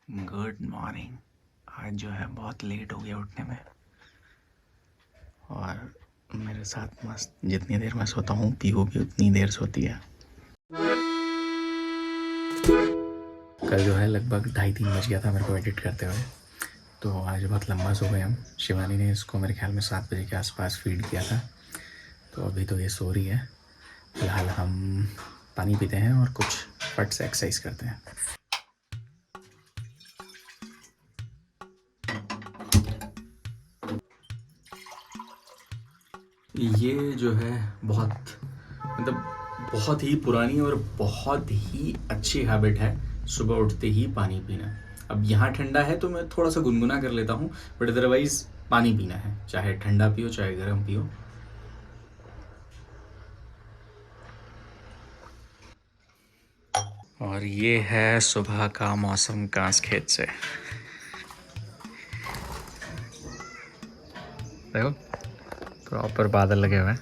Good morning. आज जो है बहुत लेट हो गया उठने में, और मेरे साथ मस्त जितनी देर मैं सोता हूँ पीहू भी उतनी देर सोती है। कल जो है लगभग 2:30-3 बज गया था मेरे को एडिट करते हुए, तो आज बहुत लंबा सो गए हम। शिवानी ने इसको मेरे ख्याल में 7 बजे के आसपास फीड किया था, तो अभी तो ये सो रही है। फिलहाल हम पानी पीते हैं और कुछ फट से एक्सरसाइज करते हैं। ये जो है बहुत ही पुरानी और बहुत ही अच्छी हैबिट है सुबह उठते ही पानी पीना। अब यहाँ ठंडा है तो मैं थोड़ा सा गुनगुना कर लेता हूँ, बट अदरवाइज़ पानी पीना है, चाहे ठंडा पियो चाहे गर्म पियो। और ये है सुबह का मौसम कांस खेत से। देखो प्रॉपर बादल लगे हुए हैं,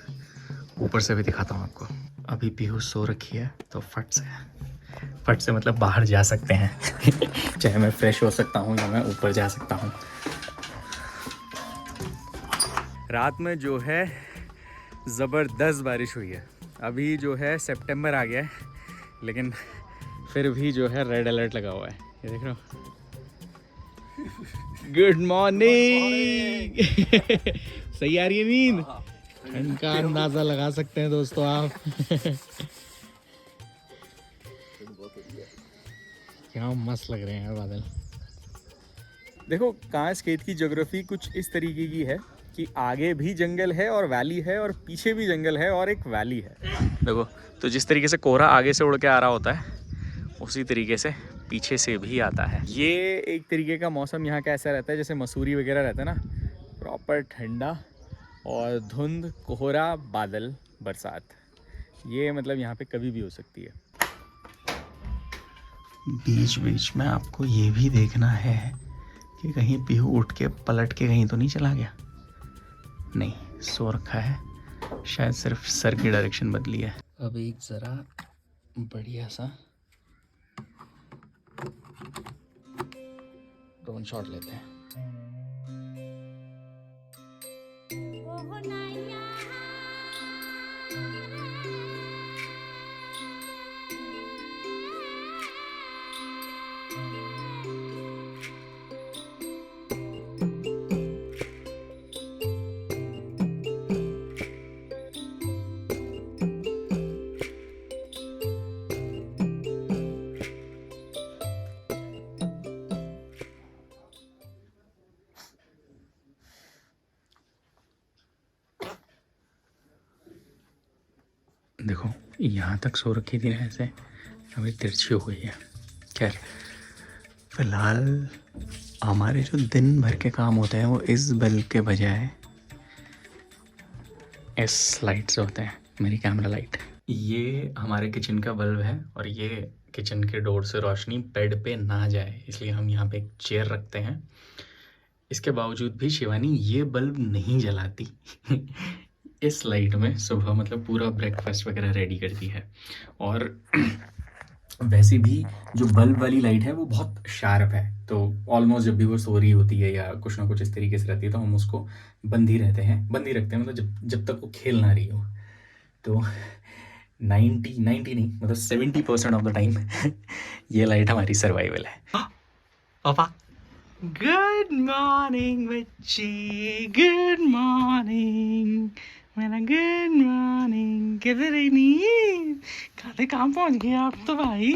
ऊपर से भी दिखाता हूँ आपको। अभी पीहू सो रखी है तो फट से मतलब बाहर जा सकते हैं चाहे मैं फ्रेश हो सकता हूँ या मैं ऊपर जा सकता हूँ। रात में जो है ज़बरदस्त बारिश हुई है। अभी जो है सितंबर आ गया है, लेकिन फिर भी जो है रेड अलर्ट लगा हुआ है। ये देख रहे हो। गुड मॉर्निंग सही आ रही है नींद? इनका अंदाजा लगा सकते हैं दोस्तों आप क्या मस्त लग रहे हैं यार बादल। देखो कांस खेत की ज्योग्राफी कुछ इस तरीके की है कि आगे भी जंगल है और वैली है, और पीछे भी जंगल है और एक वैली है। देखो तो जिस तरीके से कोहरा आगे से उड़ के आ रहा होता है, उसी तरीके से पीछे से भी आता है। ये एक तरीके का मौसम यहाँ का ऐसा रहता है जैसे मसूरी वगैरह रहता है ना, प्रॉपर ठंडा और धुंध, कोहरा, बादल, बरसात। ये मतलब यहाँ पे कभी भी हो सकती है। बीच बीच में आपको ये भी देखना है कि कहीं पीहू उठ के पलट के कहीं तो नहीं चला गया। नहीं, सो रखा है, शायद सिर्फ सर की डायरेक्शन बदली है। अब एक ज़रा बढ़िया सा ड्रोन शॉट लेते हैं। देखो यहाँ तक सो रखी थी ना, ऐसे अभी तिरछी हो गई है। खैर फिलहाल हमारे जो दिन भर के काम होते हैं वो इस बल्ब के बजाय इस लाइट से होते हैं, मेरी कैमरा लाइट। ये हमारे किचन का बल्ब है, और ये किचन के डोर से रोशनी बेड पे ना जाए इसलिए हम यहाँ पे एक चेयर रखते हैं। इसके बावजूद भी शिवानी ये बल्ब नहीं जलाती इस लाइट में सुबह मतलब पूरा ब्रेकफास्ट वगैरह रेडी करती है। और वैसे भी जो बल्ब वाली लाइट है वो बहुत शार्प है, तो ऑलमोस्ट जब भी वो सो रही होती है या कुछ ना कुछ इस तरीके से रहती है तो हम उसको बंद ही रखते हैं मतलब जब तक वो खेल ना रही हो। तो 90 नहीं मतलब 70% ऑफ द टाइम ये लाइट हमारी सर्वाइवल है। पापा गुड मॉर्निंग बच्चे, गुड मॉर्निंग मेरा, गुड मॉर्निंग। किधर है नींद? कहाँ पहुंच गए आप तो भाई,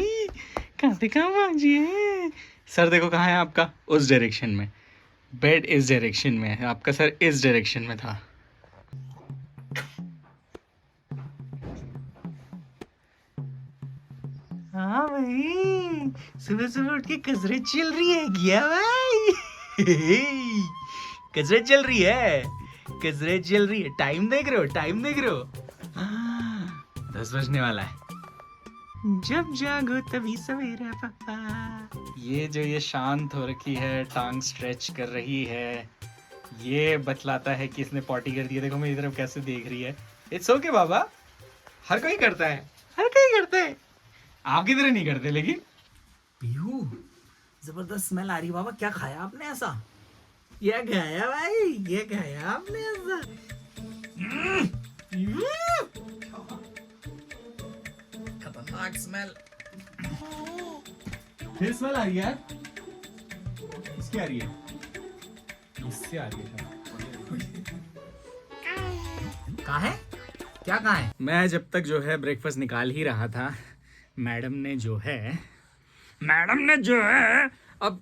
कहाँ पहुंच गए? सर देखो कहाँ है आपका, उस डायरेक्शन में। बेड इस डायरेक्शन में है, आपका सर इस डायरेक्शन में था। हाँ भाई, सुबह सुबह उठ के कसरत चल रही है क्या भाई? कसरत चल रही है, कसरत चल रही है। टाइम देख रहे हो, टाइम देख रहे हो? 10 बजने वाला है। जब जागो तभी सवेरा पापा। ये शांत हो रखी है, टांग स्ट्रेच कर रही है, ये बतलाता है कि इसने पॉटी कर दिया। देखो मेरी तरफ कैसे देख रही है। इट्स ओके बाबा, हर कोई करता है, हर कोई करता है, आपकी तरह नहीं करते। लेकिन पीहू जबरदस्त स्मेल आ रही है बाबा। क्या खाया आपने ऐसा? क्या खाया भाई? क्या खाया आपने ऐसा? खतरनाक स्मेल। फिर स्मेल आ रही है यार। किसकी आ रही है? इससे आ रही है। कहाँ है? क्या कहाँ है? मैं जब तक जो है ब्रेकफास्ट निकाल ही रहा था, मैडम ने जो है अब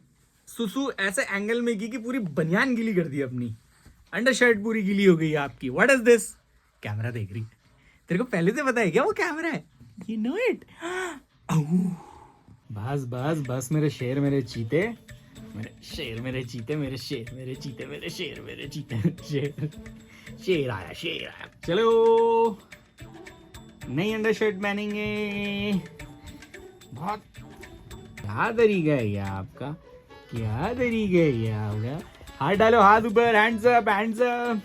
सुसु ऐसे एंगल में की कि पूरी बनियान गीली कर दी अपनी। अंडर शर्ट पूरी गीली हो गई आपकी। What is this? कैमरा देख रही। तेरे को पहले से पता है क्या वो कैमरा है? You know it. बस बस बस मेरे शेर, मेरे चीते, मेरे शेर, मेरे चीते, मेरे शेर, मेरे चीते, मेरे शेर, मेरे चीते, शेर, शेर आया, शेर आया। चलो नई अंडर शर्ट पहनेंगे। बहुत क्या तरीका है ये आपका? क्या तरीका है ये आपका? हाथ डालो, हाथ ऊपर, hands up, hands up,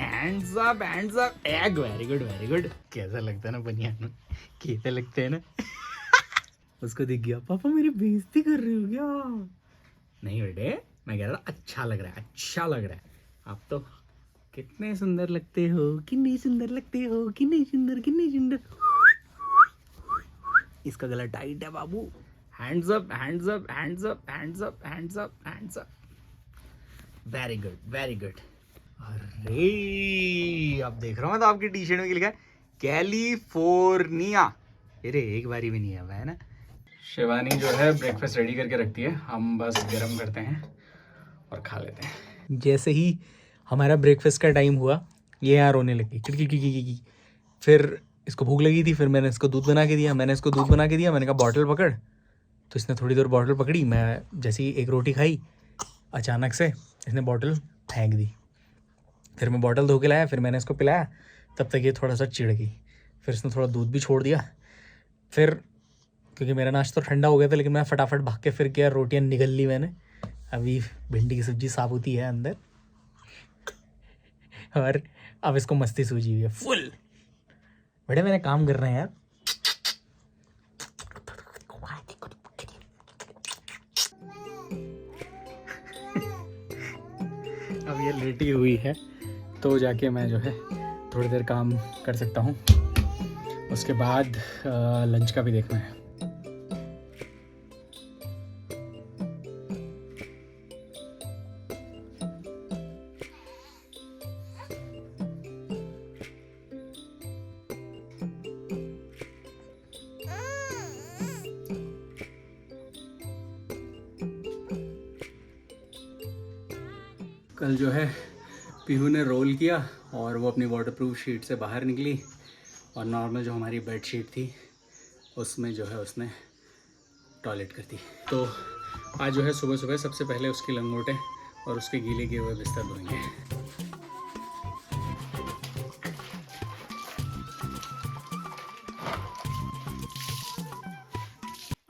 hands up, hands up. Egg, very good, very good. कैसा लगता है ना बनियान? कैसे लगते हैं ना? उसको दिख गया, पापा मेरी बेइज्जती कर रहे हो क्या? नहीं बेटे, मैं कह रहा था अच्छा लग रहा है, अच्छा लग रहा है। आप तो कितने सुंदर लगते हो, कितने सुंदर लगते हो, कितने सुंदर, कितने सुंदर। इसका गला टाइट है बाबू। Hands up, hands up, hands up, hands up, hands up, hands up. Very good, very good. अरे अब देख रहा हूँ तो आपकी टी शर्ट में लिखा है कैलिफोर्निया। अरे एक बारी भी नहीं है है ना। शिवानी जो है ब्रेकफास्ट रेडी करके रखती है, हम बस गर्म करते हैं और खा लेते हैं। जैसे ही हमारा ब्रेकफास्ट का टाइम हुआ, ये यहाँ रोने लगी की। फिर इसको भूख लगी थी, फिर मैंने इसको दूध बना के दिया। मैंने कहा बॉटल पकड़, तो इसने थोड़ी देर बॉटल पकड़ी। मैं जैसे ही एक रोटी खाई, अचानक से इसने बॉटल फेंक दी। फिर मैं बॉटल धो के लाया, फिर मैंने इसको पिलाया। तब तक ये थोड़ा सा चिढ़ गई। फिर इसने थोड़ा दूध भी छोड़ दिया। फिर क्योंकि मेरा नाश्ता तो ठंडा हो गया था, लेकिन मैं फटाफट भाग के फिर क्या रोटियां निगल ली मैंने। अभी भिंडी की सब्जी साबुती है अंदर, और अब इसको मस्ती सूझी हुई है फुल। बड़े मेरे काम कर रहे हैं यार। अब ये लेटी हुई है तो जाके मैं जो है थोड़ी देर काम कर सकता हूँ। उसके बाद लंच का भी देखना है। कल जो है पीहू ने रोल किया और वो अपनी वाटरप्रूफ शीट से बाहर निकली, और नॉर्मल जो हमारी बेड शीट थी उसमें जो है उसने टॉयलेट कर दी। तो आज जो है सुबह सुबह सबसे पहले उसकी लंगोटें और उसके गीले किए हुए बिस्तर धोएंगे।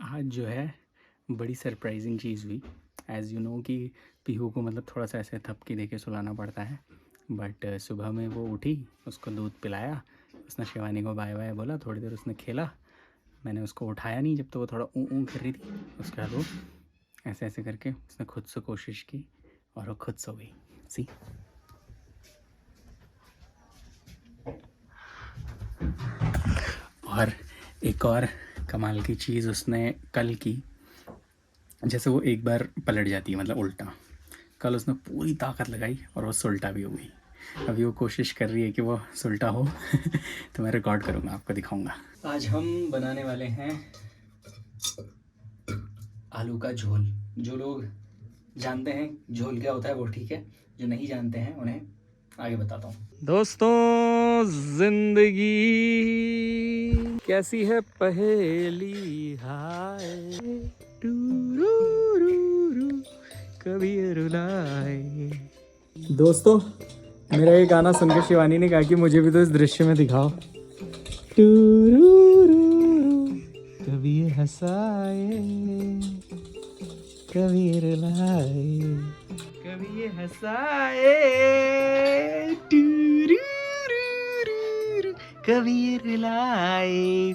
आज जो है बड़ी सरप्राइजिंग चीज़ हुई। एज़ यू नो कि पीहू को मतलब थोड़ा सा ऐसे थपकी दे के सुलाना पड़ता है, बट सुबह में वो उठी, उसको दूध पिलाया, उसने शिवानी को बाय बाय बोला, थोड़ी देर उसने खेला। मैंने उसको उठाया नहीं जब तो वो थोड़ा ऊँ कर रही थी। उसके बाद वो ऐसे ऐसे करके उसने खुद से कोशिश की और वो खुद सो गई। सी और एक और कमाल की चीज़ उसने कल की, जैसे वो एक बार पलट जाती है मतलब उल्टा, कल उसने पूरी ताकत लगाई और वो सुल्टा भी हो गई। अभी वो कोशिश कर रही है कि वो सुल्टा हो तो मैं रिकॉर्ड करूँगा, आपको दिखाऊंगा। आज हम बनाने वाले हैं आलू का झोल। जो लोग जानते हैं झोल क्या होता है वो ठीक है, जो नहीं जानते हैं उन्हें आगे बताता हूँ। दोस्तों, जिंदगी कैसी है पहेली, हाय कभी रुलाए। दोस्तों, मेरा ये गाना सुनकर शिवानी ने कहा कि मुझे भी तो इस दृश्य में दिखाओ। कभी ये हंसाए, कभी ये रुलाए, कभी ये हंसाए, कभी ये रुलाए।